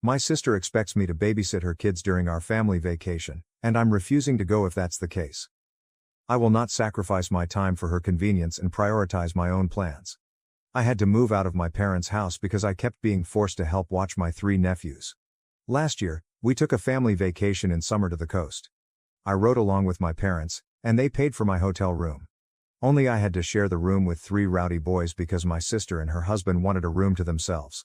My sister expects me to babysit her kids during our family vacation, and I'm refusing to go if that's the case. I will not sacrifice my time for her convenience and prioritize my own plans. I had to move out of my parents' house because I kept being forced to help watch my 3 nephews. Last year, we took a family vacation in summer to the coast. I rode along with my parents, and they paid for my hotel room. Only I had to share the room with 3 rowdy boys because my sister and her husband wanted a room to themselves.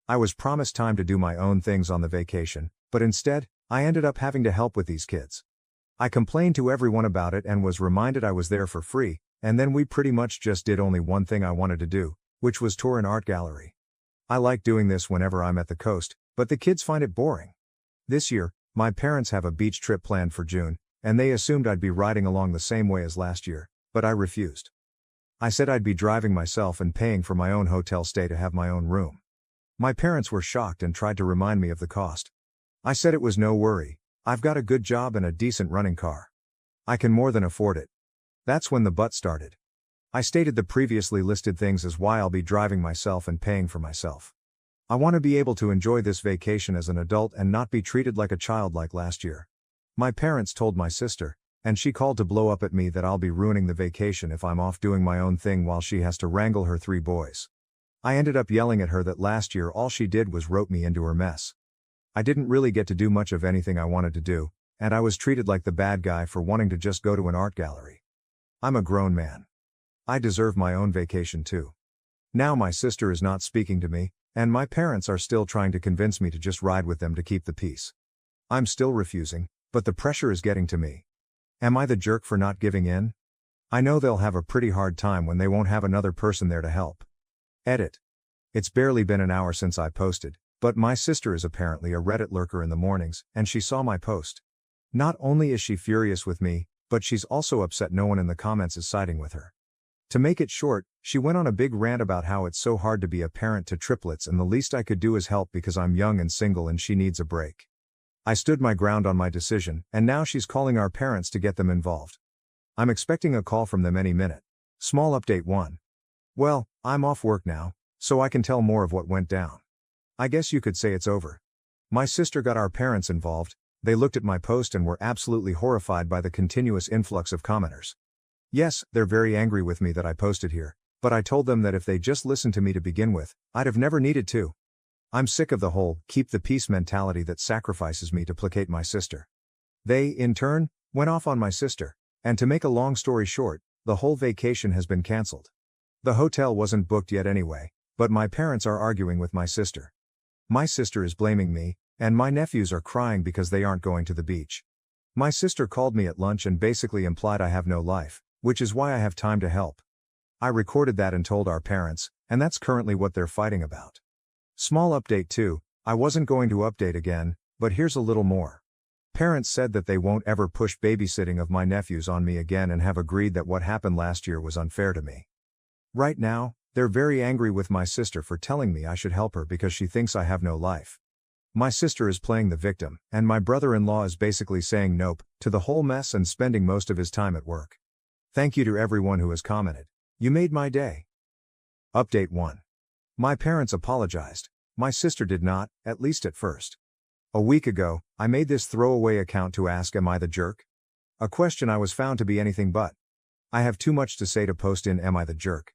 I was promised time to do my own things on the vacation, but instead, I ended up having to help with these kids. I complained to everyone about it and was reminded I was there for free, and then we pretty much just did only one thing I wanted to do, which was tour an art gallery. I like doing this whenever I'm at the coast, but the kids find it boring. This year, my parents have a beach trip planned for June, and they assumed I'd be riding along the same way as last year, but I refused. I said I'd be driving myself and paying for my own hotel stay to have my own room. My parents were shocked and tried to remind me of the cost. I said it was no worry, I've got a good job and a decent running car. I can more than afford it. That's when the but started. I stated the previously listed things as why I'll be driving myself and paying for myself. I want to be able to enjoy this vacation as an adult and not be treated like a child like last year. My parents told my sister, and she called to blow up at me that I'll be ruining the vacation if I'm off doing my own thing while she has to wrangle her 3 boys. I ended up yelling at her that last year all she did was rope me into her mess. I didn't really get to do much of anything I wanted to do, and I was treated like the bad guy for wanting to just go to an art gallery. I'm a grown man. I deserve my own vacation too. Now my sister is not speaking to me, and my parents are still trying to convince me to just ride with them to keep the peace. I'm still refusing, but the pressure is getting to me. Am I the jerk for not giving in? I know they'll have a pretty hard time when they won't have another person there to help. Edit. It's barely been an hour since I posted, but my sister is apparently a Reddit lurker in the mornings, and she saw my post. Not only is she furious with me, but she's also upset no one in the comments is siding with her. To make it short, she went on a big rant about how it's so hard to be a parent to triplets and the least I could do is help because I'm young and single and she needs a break. I stood my ground on my decision, and now she's calling our parents to get them involved. I'm expecting a call from them any minute. Small update 1. Well, I'm off work now, so I can tell more of what went down. I guess you could say it's over. My sister got our parents involved, they looked at my post and were absolutely horrified by the continuous influx of commenters. Yes, they're very angry with me that I posted here, but I told them that if they just listened to me to begin with, I'd have never needed to. I'm sick of the whole keep the peace mentality that sacrifices me to placate my sister. They, in turn, went off on my sister, and to make a long story short, the whole vacation has been cancelled. The hotel wasn't booked yet anyway, but my parents are arguing with my sister. My sister is blaming me, and my nephews are crying because they aren't going to the beach. My sister called me at lunch and basically implied I have no life, which is why I have time to help. I recorded that and told our parents, and that's currently what they're fighting about. Small update 2, I wasn't going to update again, but here's a little more. Parents said that they won't ever push babysitting of my nephews on me again and have agreed that what happened last year was unfair to me. Right now, they're very angry with my sister for telling me I should help her because she thinks I have no life. My sister is playing the victim, and my brother-in-law is basically saying nope to the whole mess and spending most of his time at work. Thank you to everyone who has commented. You made my day. Update 1. My parents apologized. My sister did not, at least at first. A week ago, I made this throwaway account to ask am I the jerk? A question I was found to be anything but. I have too much to say to post in am I the jerk?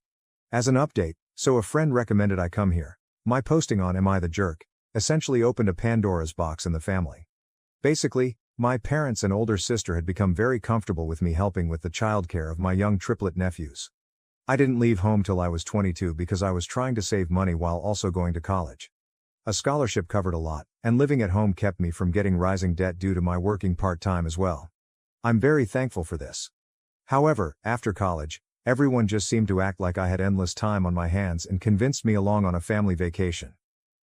As an update, so a friend recommended I come here. My posting on am I the jerk essentially opened a Pandora's box in the family. Basically, my parents and older sister had become very comfortable with me helping with the childcare of my young triplet nephews. I didn't leave home till I was 22 because I was trying to save money while also going to college. A scholarship covered a lot, and living at home kept me from getting rising debt due to my working part-time as well. I'm very thankful for this. However, after college, everyone just seemed to act like I had endless time on my hands and convinced me along on a family vacation.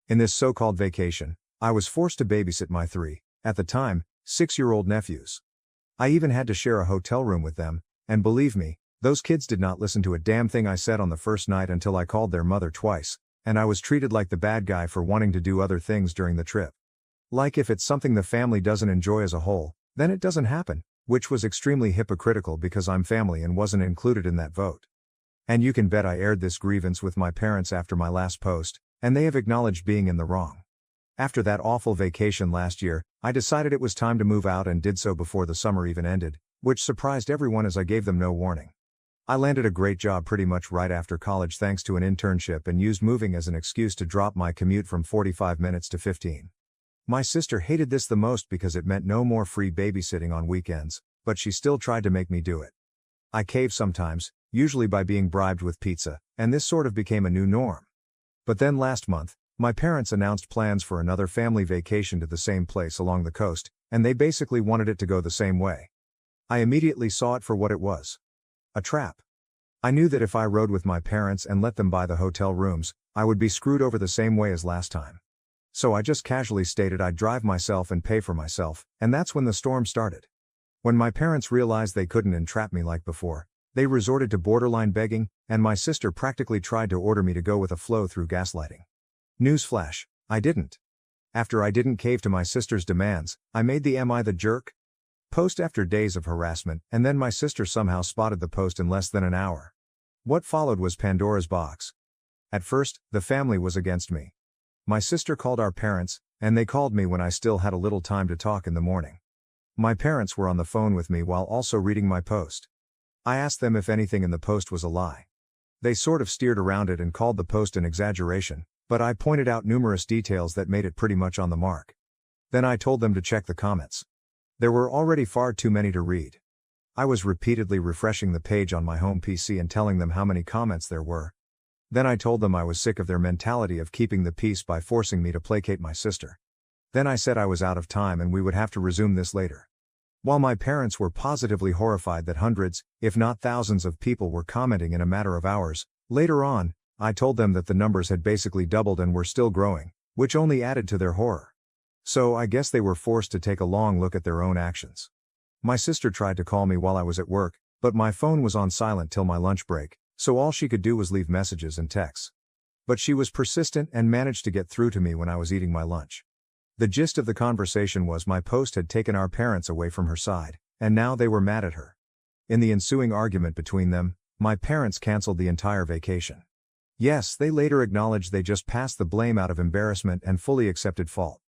In this so-called vacation, I was forced to babysit my 3, at the time, 6-year-old nephews. I even had to share a hotel room with them, and believe me, those kids did not listen to a damn thing I said on the first night until I called their mother twice, and I was treated like the bad guy for wanting to do other things during the trip. Like if it's something the family doesn't enjoy as a whole, then it doesn't happen, which was extremely hypocritical because I'm family and wasn't included in that vote. And you can bet I aired this grievance with my parents after my last post, and they have acknowledged being in the wrong. After that awful vacation last year, I decided it was time to move out and did so before the summer even ended, which surprised everyone as I gave them no warning. I landed a great job pretty much right after college thanks to an internship and used moving as an excuse to drop my commute from 45 minutes to 15. My sister hated this the most because it meant no more free babysitting on weekends, but she still tried to make me do it. I caved sometimes, usually by being bribed with pizza, and this sort of became a new norm. But then last month, my parents announced plans for another family vacation to the same place along the coast, and they basically wanted it to go the same way. I immediately saw it for what it was. A trap. I knew that if I rode with my parents and let them buy the hotel rooms, I would be screwed over the same way as last time. So I just casually stated I'd drive myself and pay for myself, and that's when the storm started. When my parents realized they couldn't entrap me like before, they resorted to borderline begging, and my sister practically tried to order me to go with a flow through gaslighting. Newsflash, I didn't. After I didn't cave to my sister's demands, I made the "Am I the jerk?" post after days of harassment, and then my sister somehow spotted the post in less than an hour. What followed was Pandora's box. At first, the family was against me. My sister called our parents, and they called me when I still had a little time to talk in the morning. My parents were on the phone with me while also reading my post. I asked them if anything in the post was a lie. They sort of steered around it and called the post an exaggeration, but I pointed out numerous details that made it pretty much on the mark. Then I told them to check the comments. There were already far too many to read. I was repeatedly refreshing the page on my home PC and telling them how many comments there were. Then I told them I was sick of their mentality of keeping the peace by forcing me to placate my sister. Then I said I was out of time and we would have to resume this later. While my parents were positively horrified that hundreds, if not thousands of people were commenting in a matter of hours, later on, I told them that the numbers had basically doubled and were still growing, which only added to their horror. So I guess they were forced to take a long look at their own actions. My sister tried to call me while I was at work, but my phone was on silent till my lunch break, so all she could do was leave messages and texts. But she was persistent and managed to get through to me when I was eating my lunch. The gist of the conversation was my post had taken our parents away from her side, and now they were mad at her. In the ensuing argument between them, my parents canceled the entire vacation. Yes, they later acknowledged they just passed the blame out of embarrassment and fully accepted fault.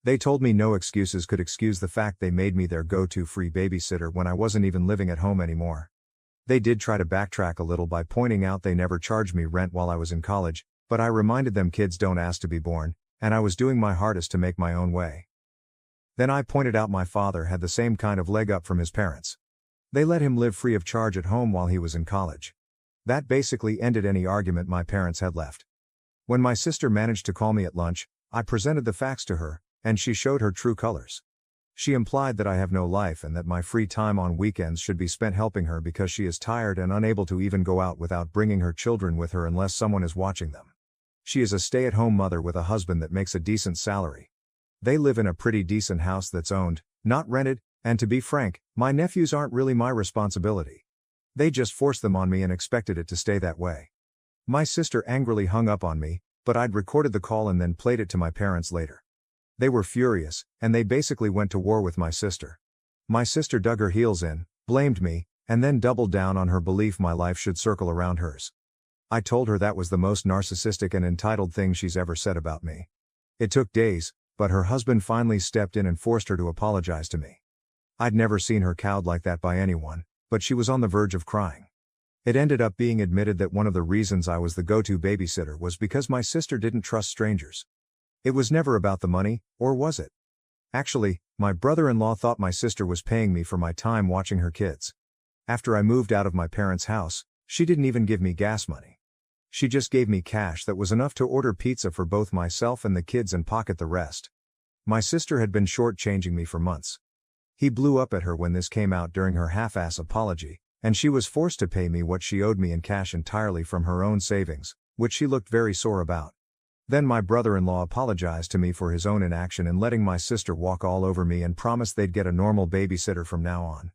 They told me no excuses could excuse the fact they made me their go-to free babysitter when I wasn't even living at home anymore. They did try to backtrack a little by pointing out they never charged me rent while I was in college, but I reminded them kids don't ask to be born, and I was doing my hardest to make my own way. Then I pointed out my father had the same kind of leg up from his parents. They let him live free of charge at home while he was in college. That basically ended any argument my parents had left. When my sister managed to call me at lunch, I presented the facts to her, and she showed her true colors. She implied that I have no life and that my free time on weekends should be spent helping her because she is tired and unable to even go out without bringing her children with her unless someone is watching them. She is a stay-at-home mother with a husband that makes a decent salary. They live in a pretty decent house that's owned, not rented, and to be frank, my nephews aren't really my responsibility. They just forced them on me and expected it to stay that way. My sister angrily hung up on me, but I'd recorded the call and then played it to my parents later. They were furious, and they basically went to war with my sister. My sister dug her heels in, blamed me, and then doubled down on her belief my life should circle around hers. I told her that was the most narcissistic and entitled thing she's ever said about me. It took days, but her husband finally stepped in and forced her to apologize to me. I'd never seen her cowed like that by anyone, but she was on the verge of crying. It ended up being admitted that one of the reasons I was the go-to babysitter was because my sister didn't trust strangers. It was never about the money, or was it? Actually, my brother-in-law thought my sister was paying me for my time watching her kids. After I moved out of my parents' house, she didn't even give me gas money. She just gave me cash that was enough to order pizza for both myself and the kids and pocket the rest. My sister had been short-changing me for months. He blew up at her when this came out during her half-ass apology, and she was forced to pay me what she owed me in cash entirely from her own savings, which she looked very sore about. Then my brother-in-law apologized to me for his own inaction in letting my sister walk all over me and promised they'd get a normal babysitter from now on.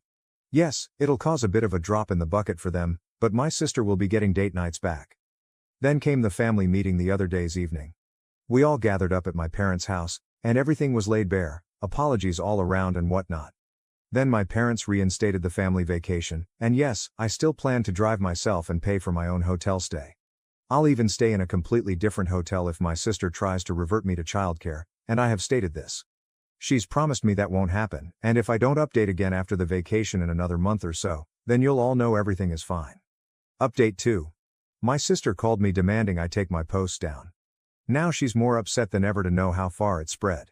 Yes, it'll cause a bit of a drop in the bucket for them, but my sister will be getting date nights back. Then came the family meeting the other day's evening. We all gathered up at my parents' house, and everything was laid bare, apologies all around and whatnot. Then my parents reinstated the family vacation, and yes, I still plan to drive myself and pay for my own hotel stay. I'll even stay in a completely different hotel if my sister tries to revert me to childcare, and I have stated this. She's promised me that won't happen, and if I don't update again after the vacation in another month or so, then you'll all know everything is fine. Update 2. My sister called me demanding I take my posts down. Now she's more upset than ever to know how far it spread.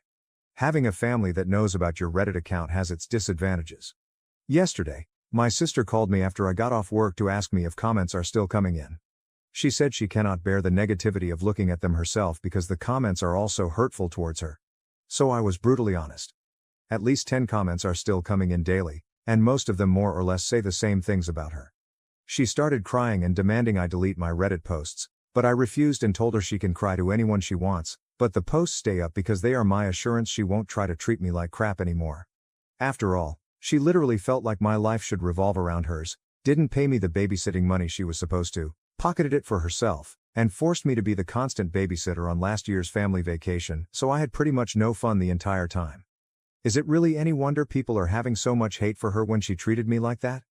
Having a family that knows about your Reddit account has its disadvantages. Yesterday, my sister called me after I got off work to ask me if comments are still coming in. She said she cannot bear the negativity of looking at them herself because the comments are also hurtful towards her. So I was brutally honest. At least 10 comments are still coming in daily, and most of them more or less say the same things about her. She started crying and demanding I delete my Reddit posts, but I refused and told her she can cry to anyone she wants, but the posts stay up because they are my assurance she won't try to treat me like crap anymore. After all, she literally felt like my life should revolve around hers, didn't pay me the babysitting money she was supposed to, pocketed it for herself, and forced me to be the constant babysitter on last year's family vacation, so I had pretty much no fun the entire time. Is it really any wonder people are having so much hate for her when she treated me like that?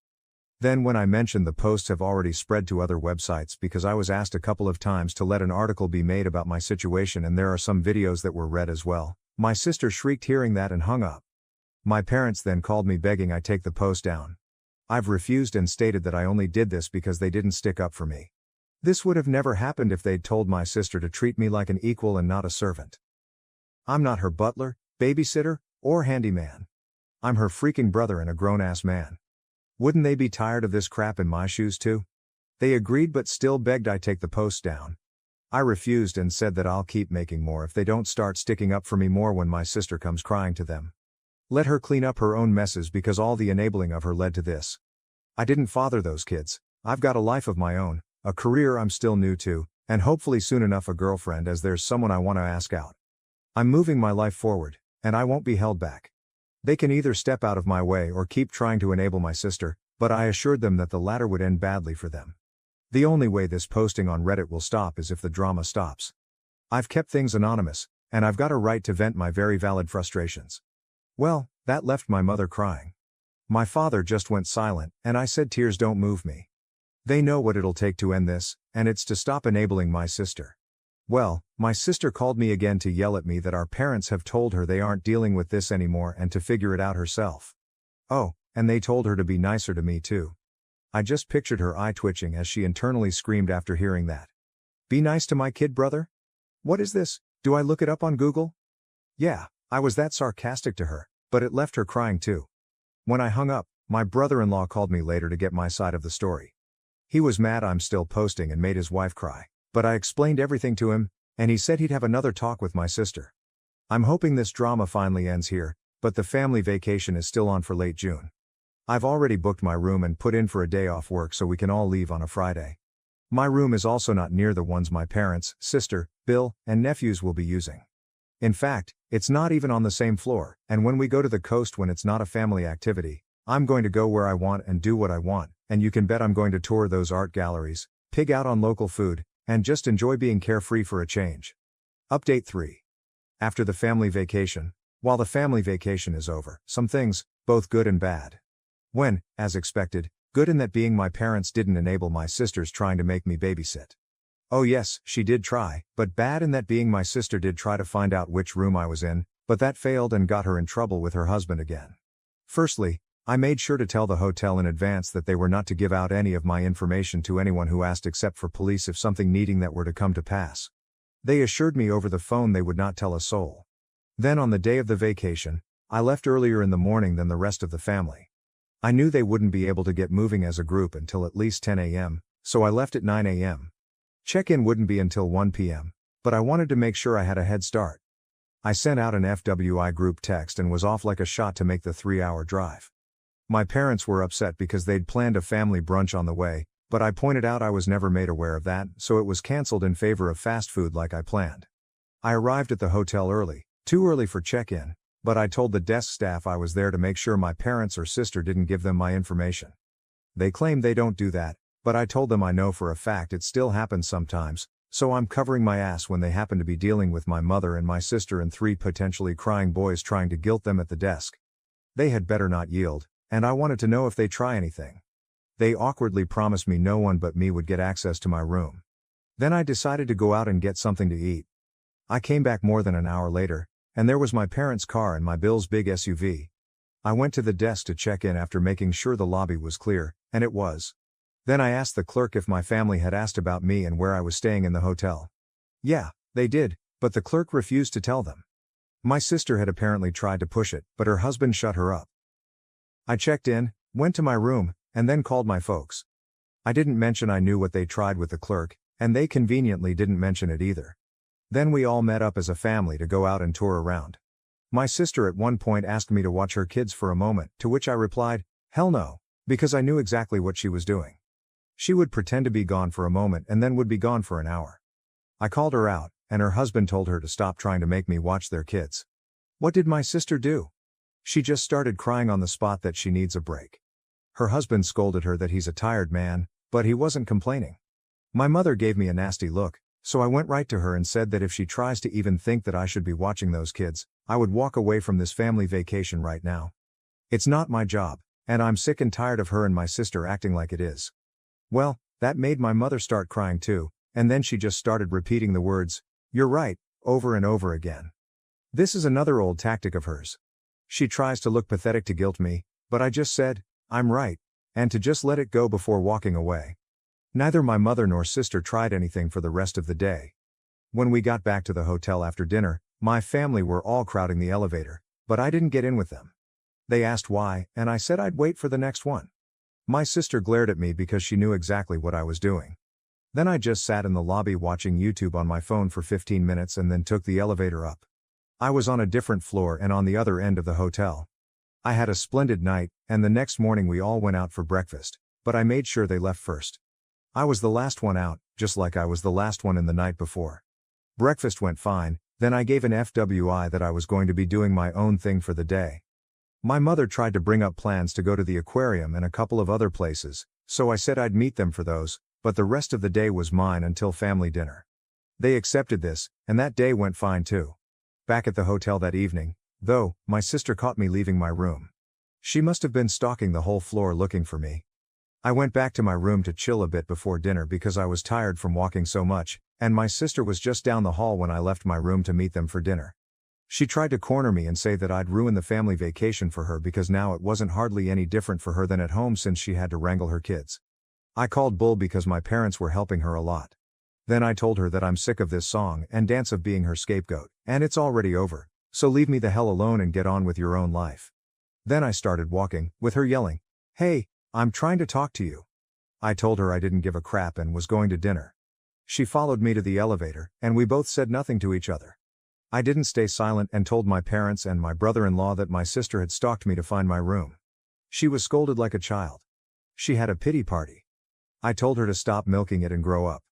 Then when I mentioned the posts have already spread to other websites because I was asked a couple of times to let an article be made about my situation and there are some videos that were read as well, my sister shrieked hearing that and hung up. My parents then called me begging I take the post down. I've refused and stated that I only did this because they didn't stick up for me. This would have never happened if they'd told my sister to treat me like an equal and not a servant. I'm not her butler, babysitter, or handyman. I'm her freaking brother and a grown-ass man. Wouldn't they be tired of this crap in my shoes too? They agreed but still begged I take the post down. I refused and said that I'll keep making more if they don't start sticking up for me more when my sister comes crying to them. Let her clean up her own messes because all the enabling of her led to this. I didn't father those kids. I've got a life of my own, a career I'm still new to, and hopefully soon enough a girlfriend as there's someone I want to ask out. I'm moving my life forward, and I won't be held back. They can either step out of my way or keep trying to enable my sister, but I assured them that the latter would end badly for them. The only way this posting on Reddit will stop is if the drama stops. I've kept things anonymous, and I've got a right to vent my very valid frustrations. Well, that left my mother crying. My father just went silent, and I said tears don't move me. They know what it'll take to end this, and it's to stop enabling my sister. Well, my sister called me again to yell at me that our parents have told her they aren't dealing with this anymore and to figure it out herself. Oh, and they told her to be nicer to me too. I just pictured her eye twitching as she internally screamed after hearing that. Be nice to my kid brother? What is this? Do I look it up on Google? Yeah, I was that sarcastic to her, but it left her crying too. When I hung up, my brother-in-law called me later to get my side of the story. He was mad I'm still posting and made his wife cry, but I explained everything to him, and he said he'd have another talk with my sister. I'm hoping this drama finally ends here, but the family vacation is still on for late June. I've already booked my room and put in for a day off work so we can all leave on a Friday. My room is also not near the ones my parents, sister, Bill, and nephews will be using. In fact, it's not even on the same floor, and when we go to the coast when it's not a family activity, I'm going to go where I want and do what I want, and you can bet I'm going to tour those art galleries, pig out on local food, and just enjoy being carefree for a change. Update 3. After the family vacation, while the family vacation is over, some things, both good and bad. When, as expected, good in that being my parents didn't enable my sisters trying to make me babysit. Oh yes, she did try, but bad in that being my sister did try to find out which room I was in, but that failed and got her in trouble with her husband again. Firstly, I made sure to tell the hotel in advance that they were not to give out any of my information to anyone who asked except for police if something needing that were to come to pass. They assured me over the phone they would not tell a soul. Then on the day of the vacation, I left earlier in the morning than the rest of the family. I knew they wouldn't be able to get moving as a group until at least 10 a.m., so I left at 9 a.m. Check-in wouldn't be until 1 p.m., but I wanted to make sure I had a head start. I sent out an FWI group text and was off like a shot to make the 3-hour drive. My parents were upset because they'd planned a family brunch on the way, but I pointed out I was never made aware of that, so it was cancelled in favor of fast food like I planned. I arrived at the hotel early, too early for check-in, but I told the desk staff I was there to make sure my parents or sister didn't give them my information. They claim they don't do that, but I told them I know for a fact it still happens sometimes, so I'm covering my ass when they happen to be dealing with my mother and my sister and 3 potentially crying boys trying to guilt them at the desk. They had better not yield, and I wanted to know if they try anything. They awkwardly promised me no one but me would get access to my room. Then I decided to go out and get something to eat. I came back more than an hour later, and there was my parents' car and my Bill's big SUV. I went to the desk to check in after making sure the lobby was clear, and it was. Then I asked the clerk if my family had asked about me and where I was staying in the hotel. Yeah, they did, but the clerk refused to tell them. My sister had apparently tried to push it, but her husband shut her up. I checked in, went to my room, and then called my folks. I didn't mention I knew what they tried with the clerk, and they conveniently didn't mention it either. Then we all met up as a family to go out and tour around. My sister at one point asked me to watch her kids for a moment, to which I replied, hell no, because I knew exactly what she was doing. She would pretend to be gone for a moment and then would be gone for an hour. I called her out, and her husband told her to stop trying to make me watch their kids. What did my sister do? She just started crying on the spot that she needs a break. Her husband scolded her that he's a tired man, but he wasn't complaining. My mother gave me a nasty look, so I went right to her and said that if she tries to even think that I should be watching those kids, I would walk away from this family vacation right now. It's not my job, and I'm sick and tired of her and my sister acting like it is. Well, that made my mother start crying too, and then she just started repeating the words, "You're right," over and over again. This is another old tactic of hers. She tries to look pathetic to guilt me, but I just said, I'm right, and to just let it go before walking away. Neither my mother nor sister tried anything for the rest of the day. When we got back to the hotel after dinner, my family were all crowding the elevator, but I didn't get in with them. They asked why, and I said I'd wait for the next one. My sister glared at me because she knew exactly what I was doing. Then I just sat in the lobby watching YouTube on my phone for 15 minutes and then took the elevator up. I was on a different floor and on the other end of the hotel. I had a splendid night, and the next morning we all went out for breakfast, but I made sure they left first. I was the last one out, just like I was the last one in the night before. Breakfast went fine, then I gave an FYI that I was going to be doing my own thing for the day. My mother tried to bring up plans to go to the aquarium and a couple of other places, so I said I'd meet them for those, but the rest of the day was mine until family dinner. They accepted this, and that day went fine too. Back at the hotel that evening, though, my sister caught me leaving my room. She must have been stalking the whole floor looking for me. I went back to my room to chill a bit before dinner because I was tired from walking so much, and my sister was just down the hall when I left my room to meet them for dinner. She tried to corner me and say that I'd ruin the family vacation for her because now it wasn't hardly any different for her than at home since she had to wrangle her kids. I called bull because my parents were helping her a lot. Then I told her that I'm sick of this song and dance of being her scapegoat, and it's already over, so leave me the hell alone and get on with your own life. Then I started walking, with her yelling, "Hey, I'm trying to talk to you." I told her I didn't give a crap and was going to dinner. She followed me to the elevator, and we both said nothing to each other. I didn't stay silent and told my parents and my brother-in-law that my sister had stalked me to find my room. She was scolded like a child. She had a pity party. I told her to stop milking it and grow up.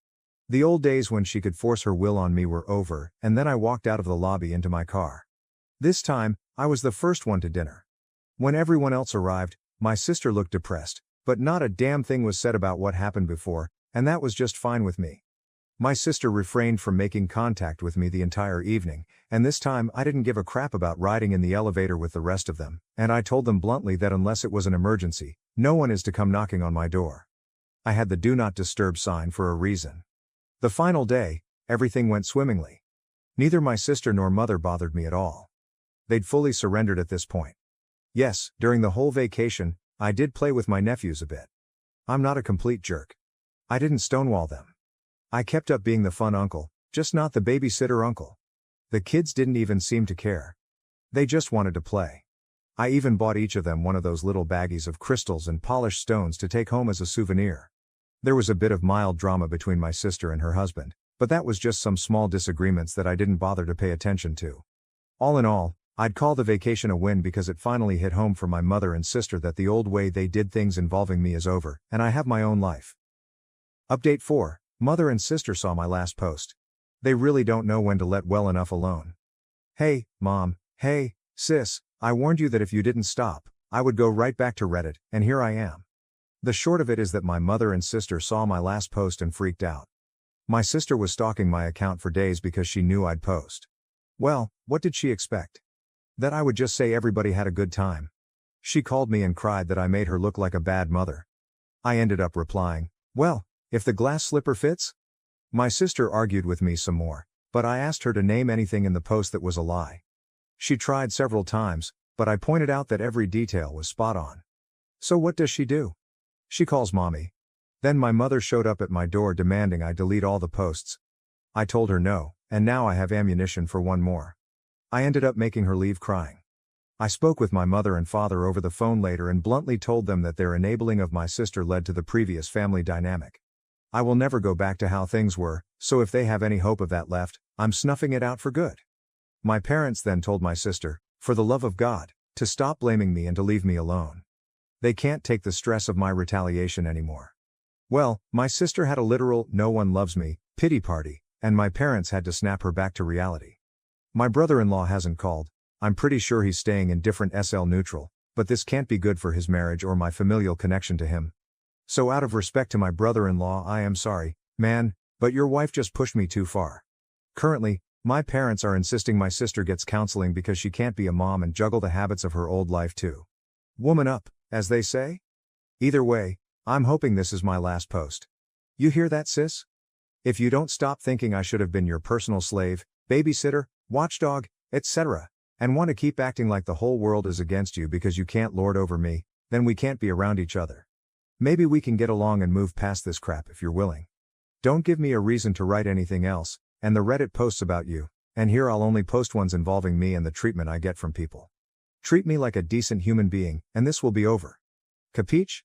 The old days when she could force her will on me were over, and then I walked out of the lobby into my car. This time, I was the first one to dinner. When everyone else arrived, my sister looked depressed, but not a damn thing was said about what happened before, and that was just fine with me. My sister refrained from making contact with me the entire evening, and this time I didn't give a crap about riding in the elevator with the rest of them, and I told them bluntly that unless it was an emergency, no one is to come knocking on my door. I had the do not disturb sign for a reason. The final day, everything went swimmingly. Neither my sister nor mother bothered me at all. They'd fully surrendered at this point. Yes, during the whole vacation, I did play with my nephews a bit. I'm not a complete jerk. I didn't stonewall them. I kept up being the fun uncle, just not the babysitter uncle. The kids didn't even seem to care. They just wanted to play. I even bought each of them one of those little baggies of crystals and polished stones to take home as a souvenir. There was a bit of mild drama between my sister and her husband, but that was just some small disagreements that I didn't bother to pay attention to. All in all, I'd call the vacation a win because it finally hit home for my mother and sister that the old way they did things involving me is over, and I have my own life. Update 4. Mother and sister saw my last post. They really don't know when to let well enough alone. Hey, Mom, hey, sis, I warned you that if you didn't stop, I would go right back to Reddit, and here I am. The short of it is that my mother and sister saw my last post and freaked out. My sister was stalking my account for days because she knew I'd post. Well, what did she expect? That I would just say everybody had a good time. She called me and cried that I made her look like a bad mother. I ended up replying, well, if the glass slipper fits? My sister argued with me some more, but I asked her to name anything in the post that was a lie. She tried several times, but I pointed out that every detail was spot on. So what does she do? She calls mommy. Then my mother showed up at my door demanding I delete all the posts. I told her no, and now I have ammunition for one more. I ended up making her leave crying. I spoke with my mother and father over the phone later and bluntly told them that their enabling of my sister led to the previous family dynamic. I will never go back to how things were, so if they have any hope of that left, I'm snuffing it out for good. My parents then told my sister, for the love of God, to stop blaming me and to leave me alone. They can't take the stress of my retaliation anymore. Well, my sister had a literal "no one loves me" pity party, and my parents had to snap her back to reality. My brother-in-law hasn't called. I'm pretty sure he's staying in different SL neutral, but this can't be good for his marriage or my familial connection to him. So out of respect to my brother-in-law, I am sorry, man, but your wife just pushed me too far. Currently, my parents are insisting my sister gets counseling because she can't be a mom and juggle the habits of her old life too. Woman up, as they say. Either way, I'm hoping this is my last post. You hear that, sis? If you don't stop thinking I should have been your personal slave, babysitter, watchdog, etc., and want to keep acting like the whole world is against you because you can't lord over me, then we can't be around each other. Maybe we can get along and move past this crap if you're willing. Don't give me a reason to write anything else, and the Reddit posts about you, and here I'll only post ones involving me and the treatment I get from people. Treat me like a decent human being, and this will be over. Capiche?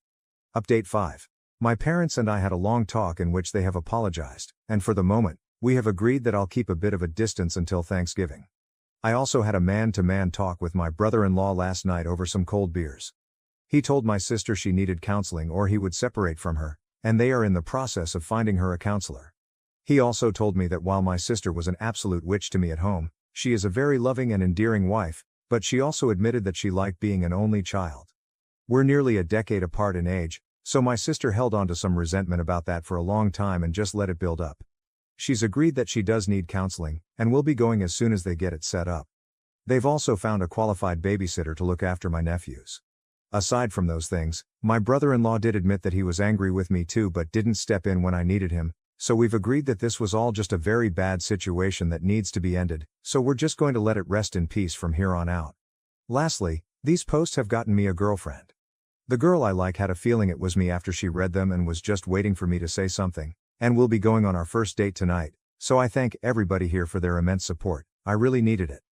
Update 5. My parents and I had a long talk in which they have apologized, and for the moment, we have agreed that I'll keep a bit of a distance until Thanksgiving. I also had a man-to-man talk with my brother-in-law last night over some cold beers. He told my sister she needed counseling or he would separate from her, and they are in the process of finding her a counselor. He also told me that while my sister was an absolute witch to me at home, she is a very loving and endearing wife, but she also admitted that she liked being an only child. We're nearly a decade apart in age, so my sister held on to some resentment about that for a long time and just let it build up. She's agreed that she does need counseling, and will be going as soon as they get it set up. They've also found a qualified babysitter to look after my nephews. Aside from those things, my brother-in-law did admit that he was angry with me too but didn't step in when I needed him, so we've agreed that this was all just a very bad situation that needs to be ended, so we're just going to let it rest in peace from here on out. Lastly, these posts have gotten me a girlfriend. The girl I like had a feeling it was me after she read them and was just waiting for me to say something, and we'll be going on our first date tonight, so I thank everybody here for their immense support. I really needed it.